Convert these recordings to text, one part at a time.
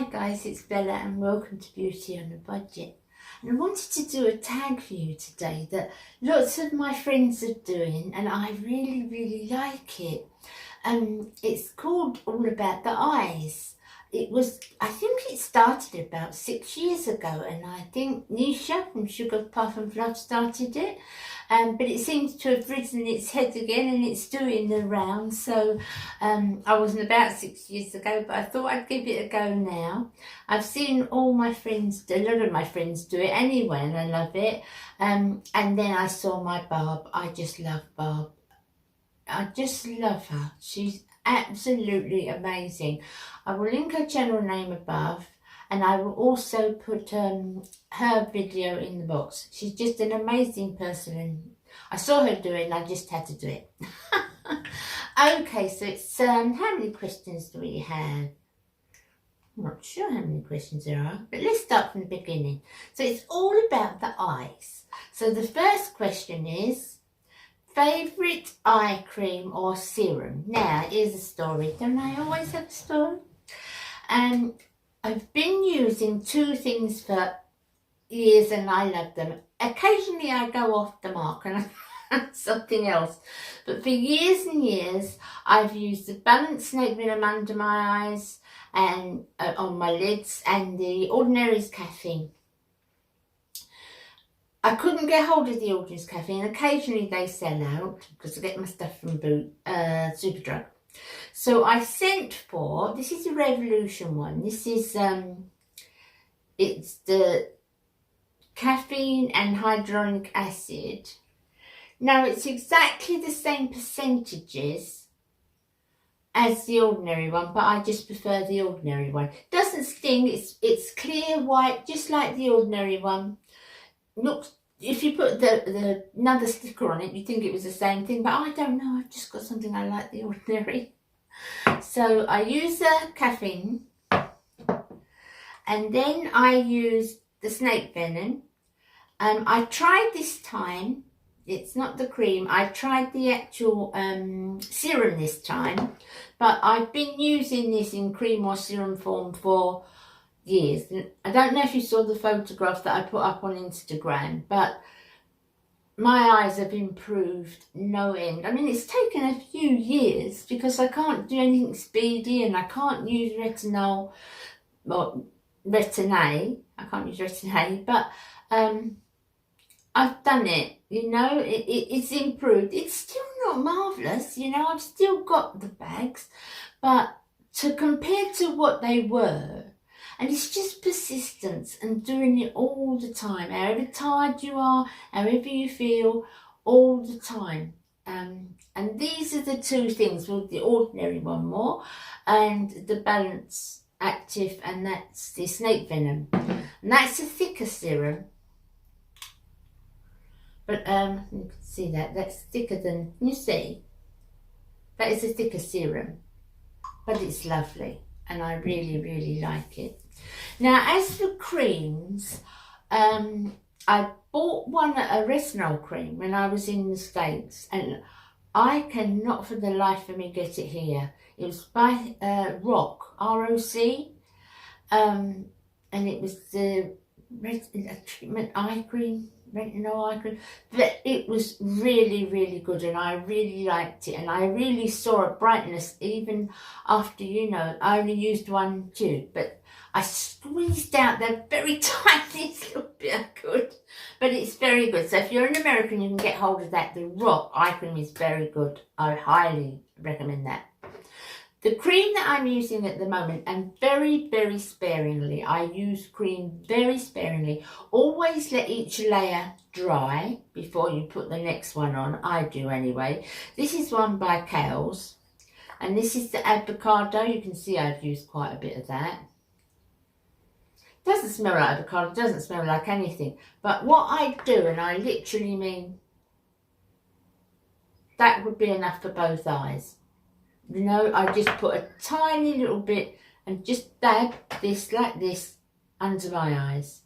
Hi guys, it's Bella and welcome to Beauty on a Budget. And I wanted to do a tag for you today that lots of my friends are doing and I really like it. It's called All About the Eyes. I think it started about 6 years ago, and I think Nisha from Puff Fluff started it. But it seems to have risen its head again and it's doing the round. So I wasn't about 6 years ago, but I thought I'd give it a go now. I've seen all my friends, a lot of my friends do it anyway, and I love it. And then I saw my Barb. I just love Barb. I just love her. She's absolutely amazing. I will link her channel name above, and I will also put her video in the box. She's just an amazing person, and I saw her do it and I just had to do it. Okay, so it's how many questions do we have? I'm not sure how many questions there are, but let's start from the beginning. So it's all about the eyes. So the first question is, favourite eye cream or serum? Now, here's a story. Don't I always have a story? I've been using two things for years and I love them. Occasionally I go off the mark and something else. But for years and years, I've used the Balanced Snake Venom under my eyes and on my lids, and the Ordinary's Caffeine. I couldn't get hold of the Ordinary's Caffeine. Occasionally they sell out because I get my stuff from Superdrug. So I sent for, this is a Revolution one. This is, it's the caffeine and hyaluronic acid. Now it's exactly the same percentages as the ordinary one, but I just prefer the ordinary one. Doesn't sting, it's clear white, just like the ordinary one. Looks, if you put the another sticker on it, you think it was the same thing, but I don't know, I've just got something I like the ordinary. So I use the caffeine, and then I use the snake venom. I tried this time, it's not the cream, I tried the actual serum this time, but I've been using this in cream or serum form for years. I don't know if you saw the photograph that I put up on Instagram, but my eyes have improved no end. I mean, it's taken a few years because I can't do anything speedy and I can't use retinol, or Retin-A. I can't use Retin-A, but I've done it, you know, it's improved. It's still not marvellous, you know, I've still got the bags, but to compare to what they were, and it's just persistence and doing it all the time, however tired you are, however you feel, all the time. And these are the two things, with the ordinary one more, and the Balance Active, and that's the snake venom. And that's a thicker serum. But you can see that's thicker than, you see, that is a thicker serum, but it's lovely and I really like it. Now, as for creams, I bought a retinol cream when I was in the States, and I cannot for the life of me get it here. It was by ROC, R-O-C, and it was the treatment eye cream, retinol eye cream, but it was really good and I really liked it, and I really saw a brightness even after, you know, I only used one tube, but I squeezed out the very tiniest little bit I could, but it's very good. So if you're an American, you can get hold of that. The ROC eye cream is very good. I highly recommend that. The cream that I'm using at the moment, and very sparingly, I use cream very sparingly. Always let each layer dry before you put the next one on. I do anyway. This is one by Kales, and this is the avocado. You can see I've used quite a bit of that. Doesn't smell like avocado, doesn't smell like anything. But what I do, and I literally mean, that would be enough for both eyes. You know, I just put a tiny little bit and just dab this like this under my eyes.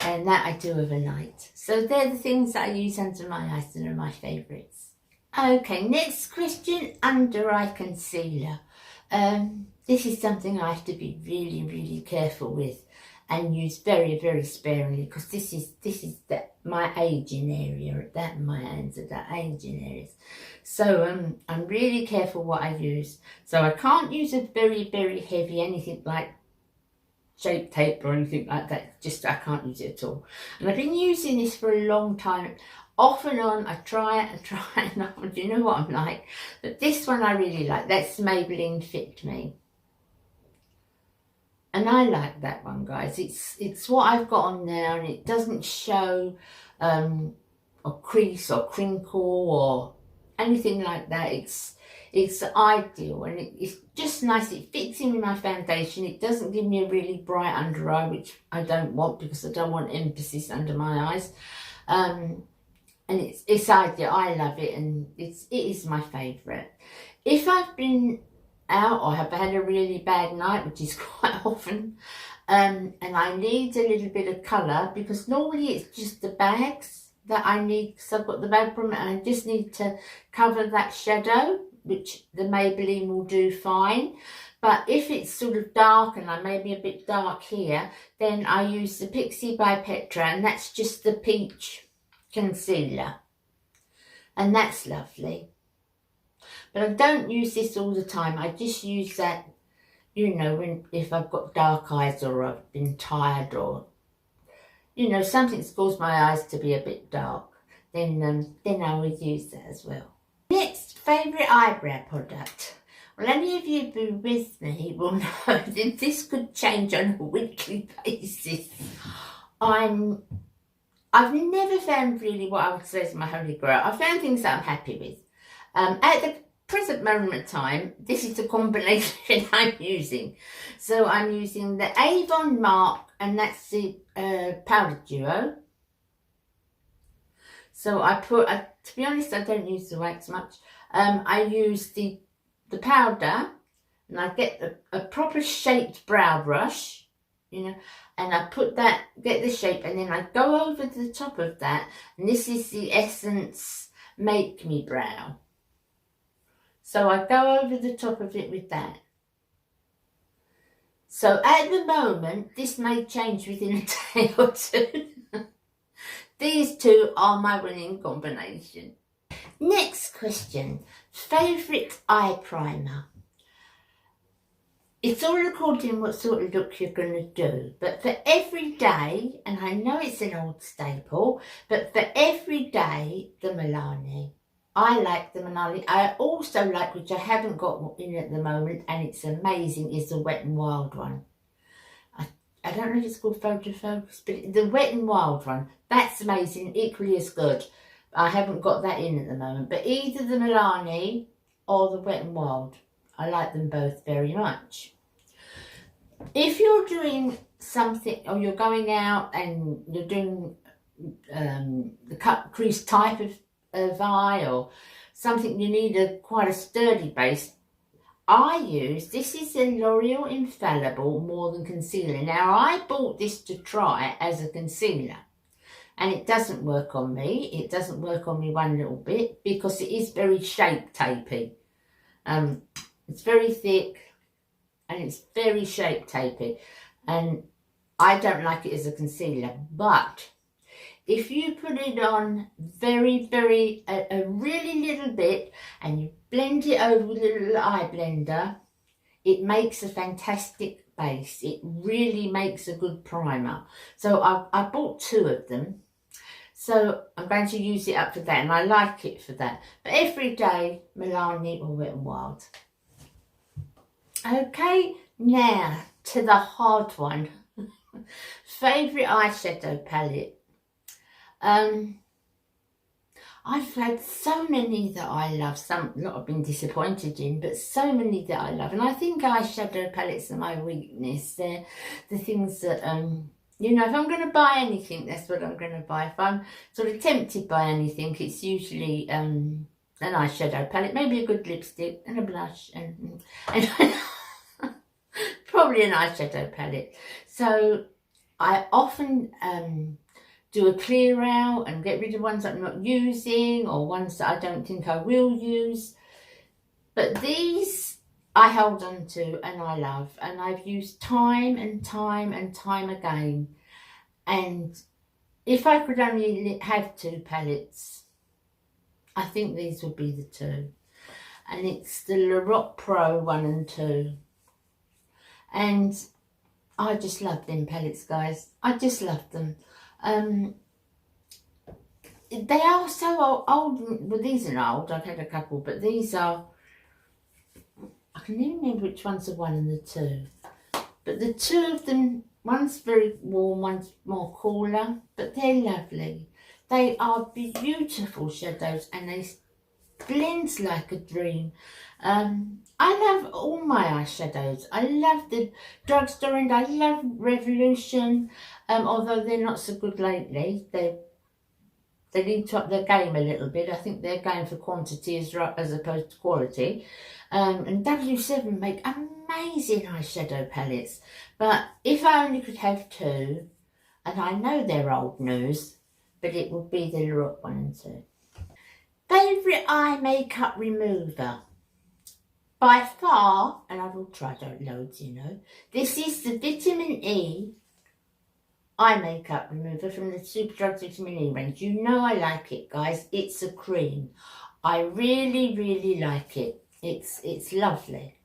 And that I do overnight. So they're the things that I use under my eyes that are my favourites. Okay, next question, under eye concealer. This is something I have to be really, really careful with and use very, very sparingly, because this is my aging area. That my hands are the aging areas. So I'm really careful what I use. So I can't use a very, very heavy anything like Shape Tape or anything like that. Just I can't use it at all. And I've been using this for a long time. Off and on, I try it and try it and on. Do you know what I'm like? But this one I really like. That's Maybelline Fit Me. And I like that one, guys. It's what I've got on now, and it doesn't show a crease or crinkle or anything like that. It's ideal, and it's just nice. It fits in with my foundation. It doesn't give me a really bright under eye, which I don't want, because I don't want emphasis under my eyes. And it's ideal. I love it, and it is my favourite. If I've been out or have had a really bad night, which is quite often, and I need a little bit of colour, because normally it's just the bags that I need, because I've got the bag from it, and I just need to cover that shadow, which the Maybelline will do fine. But if it's sort of dark and I may be a bit dark here, then I use the Pixie by Petra, and that's just the peach concealer, and that's lovely. But I don't use this all the time. I just use that, you know, if I've got dark eyes or I've been tired, or, you know, something's caused my eyes to be a bit dark, then I would use that as well. Next, favourite eyebrow product. Well, any of you who are with me will know that this could change on a weekly basis. I've never found really what I would say is my holy grail. I've found things that I'm happy with. At the present moment of time, this is the combination I'm using. So I'm using the Avon Mark, and that's the powder duo. So I put, to be honest, I don't use the wax much. I use the powder, and I get a proper shaped brow brush, you know, and I put that, get the shape, and then I go over the top of that, and this is the Essence Make Me Brow. So I go over the top of it with that. So at the moment, this may change within a day or two. These two are my winning combination. Next question, favourite eye primer. It's all according to what sort of look you're going to do. But for every day, and I know it's an old staple, but for every day, the Milani. I like the Milani. I also like, which I haven't got in at the moment, and it's amazing, is the Wet n Wild one. I don't know if it's called Photo Focus, but the Wet n Wild one, that's amazing, equally as good. I haven't got that in at the moment, but either the Milani or the Wet n Wild, I like them both very much. If you're doing something, or you're going out and you're doing the cut crease type of eye, or something you need quite a sturdy base, I use, this is a L'Oreal Infallible More Than Concealer. Now I bought this to try as a concealer, and it doesn't work on me. It doesn't work on me one little bit, because it is very shape tapey. It's very thick and it's very shape tapey, and I don't like it as a concealer. But if you put it on very, a really little bit, and you blend it over with a little eye blender, it makes a fantastic base. It really makes a good primer. So I bought two of them. So I'm going to use it up for that, and I like it for that. But every day, Milani or Wet n Wild. Okay, now to the hard one. Favourite eyeshadow palette. I've had so many that I love. A lot I've been disappointed in, but so many that I love. And I think eyeshadow palettes are my weakness. They're the things that, you know, if I'm going to buy anything, that's what I'm going to buy. If I'm sort of tempted by anything, it's usually an eyeshadow palette, maybe a good lipstick and a blush, and probably an eyeshadow palette. So I often do a clear out and get rid of ones that I'm not using, or ones that I don't think I will use. But these I hold on to and I love, and I've used time and time and time again. And if I could only have 2 palettes, I think these would be the 2. And it's the Lorac Pro 1 and 2. And I just love them palettes, guys. I just love them. They are so old. Well, these are old. I've had a couple, but these are... I can never remember which one's the 1 and the 2. But the 2 of them, one's very warm, one's more cooler, but they're lovely. They are beautiful shadows, and they blend like a dream. I love all my eyeshadows. I love the Drugstore, and I love Revolution, although they're not so good lately. They need to up their game a little bit. I think they're going for quantity as opposed to quality. And W7 make amazing eyeshadow palettes. But if I only could have 2, and I know they're old news, but it would be the Lorac 1 and 2. Favourite eye makeup remover? By far, and I've all tried out loads, you know, this is the Vitamin E eye makeup remover from the Superdrug Vitamin E range. You know I like it, guys. It's a cream. I really, really like it. It's lovely.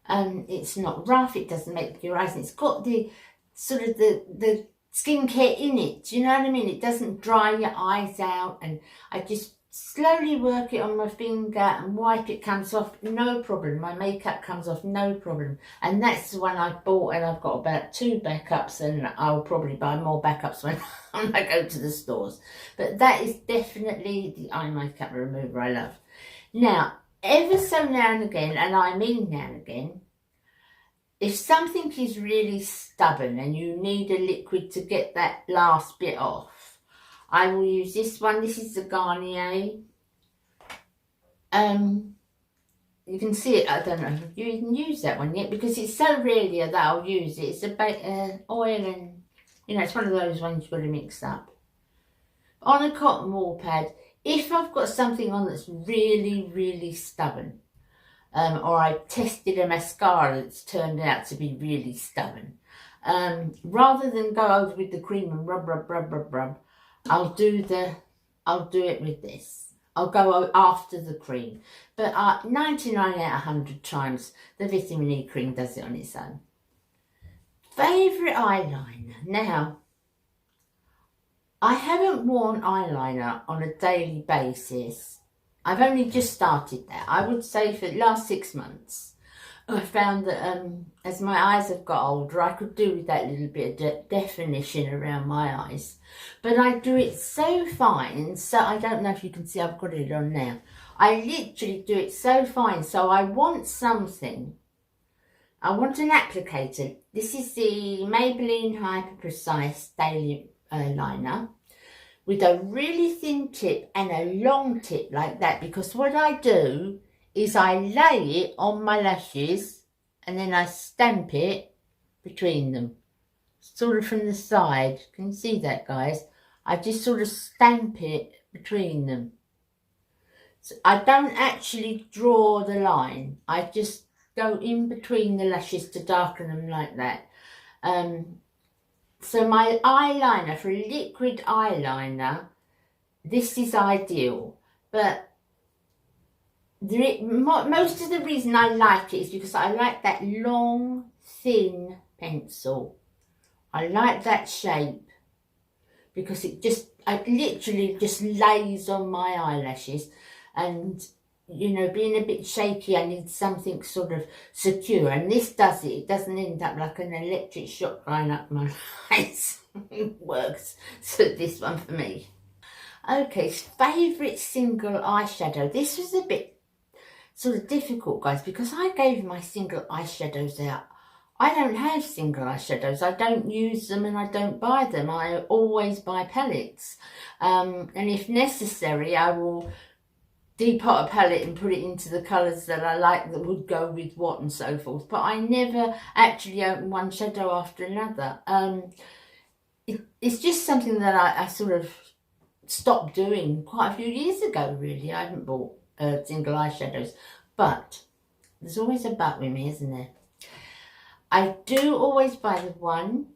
It's not rough. It doesn't make your eyes. And it's got the sort of the skincare in it. Do you know what I mean? It doesn't dry your eyes out. And I just slowly work it on my finger and wipe it, comes off, no problem. My makeup comes off, no problem. And that's the one I bought, and I've got about 2 backups, and I'll probably buy more backups when I go to the stores. But that is definitely the eye makeup remover I love. Now, ever so now and again, and I mean now and again, if something is really stubborn and you need a liquid to get that last bit off, I will use this one. This is the Garnier. You can see it. I don't know if you even use that one yet, because it's so rarely that I'll use it. It's a oil, and you know, it's one of those ones you've got to mix up. On a cotton wool pad, if I've got something on that's really, really stubborn, or I've tested a mascara that's turned out to be really stubborn, rather than go over with the cream and rub, I'll do it with this. I'll go after the cream. But 99 out of 100 times, the Vitamin E cream does it on its own. Favourite eyeliner? Now, I haven't worn eyeliner on a daily basis. I've only just started that. I would say for the last 6 months. I found that as my eyes have got older, I could do with that little bit of definition around my eyes. But I do it so fine, so I don't know if you can see, I've got it on now. I literally do it so fine, so I want something. I want an applicator. This is the Maybelline Hyper Precise Daily Liner with a really thin tip and a long tip like that, because what I do is I lay it on my lashes and then I stamp it between them, sort of from the side. Can you see that, guys? I just sort of stamp it between them. So I don't actually draw the line. I just go in between the lashes to darken them like that. So my eyeliner, for a liquid eyeliner, this is ideal. But most of the reason I like it is because I like that long, thin pencil. I like that shape because it literally just lays on my eyelashes. And, you know, being a bit shaky, I need something sort of secure. And this does it. It doesn't end up like an electric shock going up my eyes. It works. So this one for me. Okay, favourite single eyeshadow. This was a bit sort of difficult, guys, because I gave my single eyeshadows out. I don't have single eyeshadows. I don't use them and I don't buy them. I always buy palettes. And if necessary, I will depot a palette and put it into the colours that I like that would go with what and so forth. But I never actually open one shadow after another. It's just something that I sort of stopped doing quite a few years ago, really. I haven't bought single eyeshadows. But there's always a but with me, isn't there? I do always buy the one.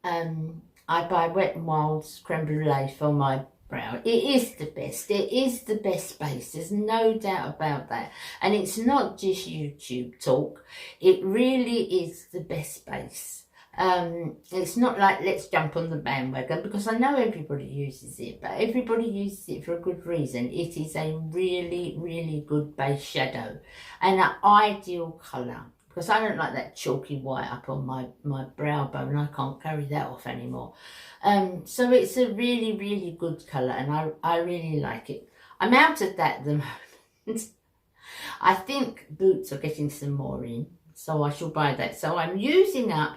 I buy Wet n Wild's Creme Brulee for my brow. It is the best. It is the best base. There's no doubt about that. And it's not just YouTube talk. It really is the best base. It's not like let's jump on the bandwagon, because I know everybody uses it, but everybody uses it for a good reason. It is a really, really good base shadow and an ideal colour, because I don't like that chalky white up on my brow bone. I can't carry that off anymore. So it's a really, really good colour, and I really like it. I'm out of that at the moment. I think Boots are getting some more in, so I shall buy that. So I'm using up,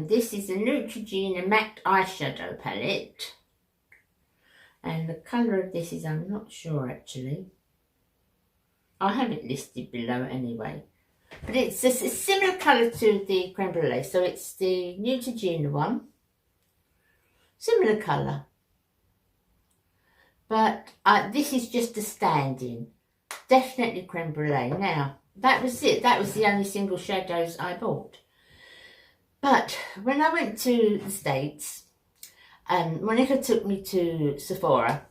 this is a Neutrogena matte eyeshadow palette. And the colour of this is, I'm not sure actually. I have it listed below anyway. But it's a similar colour to the Creme Brulee. So it's the Neutrogena one. Similar colour. But this is just a stand-in. Definitely Creme Brulee. Now, that was it. That was the only single shadows I bought. But when I went to the States, Monica took me to Sephora.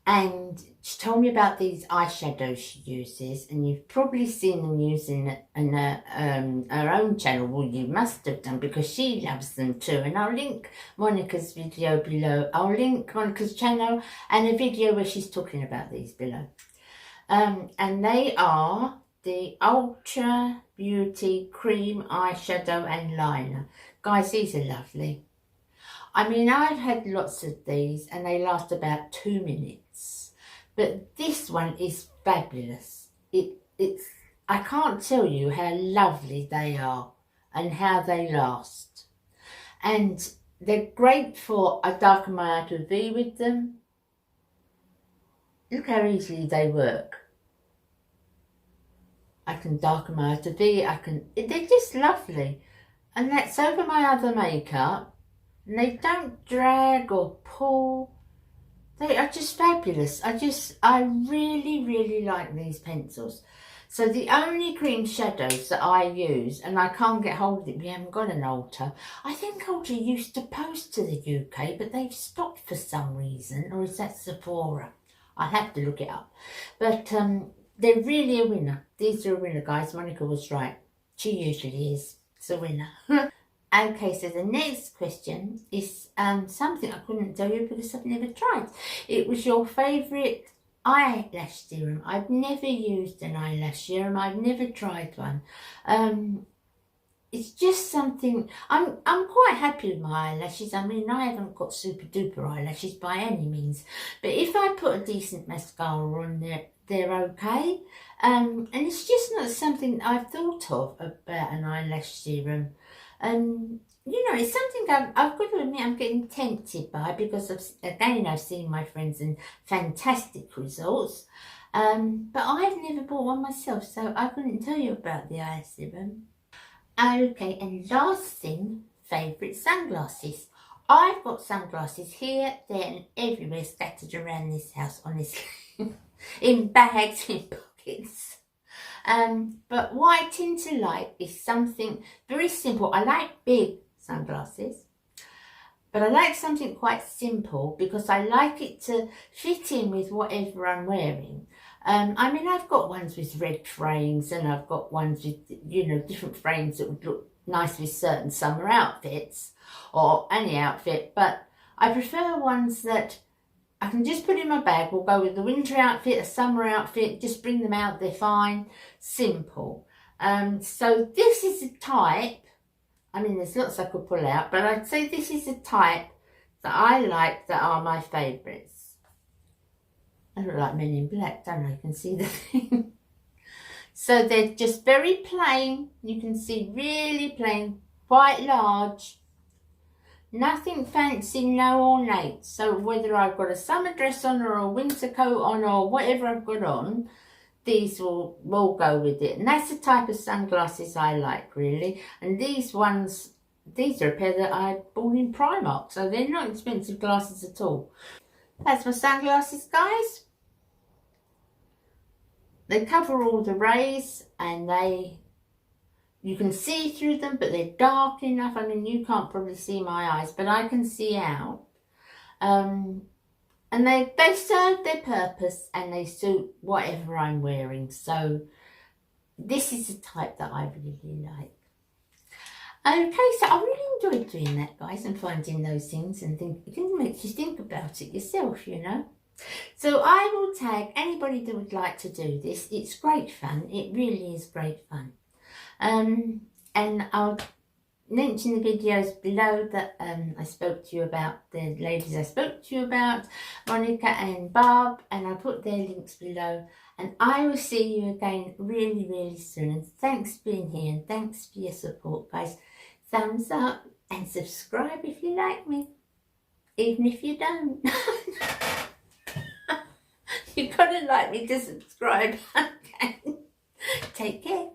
And she told me about these eyeshadows she uses, and you've probably seen them using in her own channel. Well, you must have done, because she loves them too. And I'll link Monica's video below. I'll link Monica's channel and a video where she's talking about these below. And they are the Ultra Beauty Cream Eyeshadow and Liner. Guys, these are lovely. I mean, I've had lots of these and they last about 2 minutes. But this one is fabulous. It's I can't tell you how lovely they are and how they last. And they're great for, I darken my eye to a V with them. Look how easily they work. I can darken my eye to V, they're just lovely. And that's over my other makeup. And they don't drag or pull. They are just fabulous. I really, really like these pencils. So the only cream shadows that I use, and I can't get hold of it, we haven't got an Ulta. I think Ulta used to post to the UK, but they've stopped for some reason. Or is that Sephora? I'll have to look it up. But they're really a winner. These are a winner, guys. Monica was right. She usually is. It's a winner. Okay, so the next question is something I couldn't tell you because I've never tried. It was your favourite eyelash serum. I've never used an eyelash serum. I've never tried one. It's just something, I'm quite happy with my eyelashes. I mean, I haven't got super duper eyelashes by any means. But if I put a decent mascara on there, they're okay. And it's just not something I've thought of about an eyelash serum. You know, it's something I've got to admit I'm getting tempted by, because I've seen my friends in fantastic results. But I've never bought one myself, so I couldn't tell you about the eye serum. Okay, and last thing, favourite sunglasses. I've got sunglasses here, there and everywhere scattered around this house, honestly. In bags, in pockets. But what I tend to like is something very simple. I like big sunglasses, but I like something quite simple because I like it to fit in with whatever I'm wearing. I mean, I've got ones with red frames, and I've got ones with, you know, different frames that would look nice with certain summer outfits or any outfit, but I prefer ones that I can just put in my bag. Will go with the winter outfit, a summer outfit, just bring them out, they're fine, simple. So this is a type, I mean there's lots I could pull out, but I'd say this is a type that I like, that are my favourites. I look like Men in Black, don't I? You can see the thing. So they're just very plain, you can see, really plain, quite large. Nothing fancy, no ornate. So whether I've got a summer dress on or a winter coat on or whatever I've got on, these will go with it. And that's the type of sunglasses I like, really. And these ones, these are a pair that I bought in Primark. So they're not expensive glasses at all. That's my sunglasses, guys. they cover all the rays, and you can see through them, but they're dark enough. I mean, you can't probably see my eyes, but I can see out. And they serve their purpose, and they suit whatever I'm wearing. So this is the type that I really like. Okay, so I really enjoyed doing that, guys, and finding those things, and it can make you think about it yourself, you know. So I will tag anybody that would like to do this. It's great fun. It really is great fun. And I'll mention the videos below that I spoke to you about, the ladies I spoke to you about, Monica and Barb, and I'll put their links below. And I will see you again really, really soon. And thanks for being here, and thanks for your support, guys. Thumbs up and subscribe if you like me, even if you don't. You've got to like me to subscribe. Okay. Take care.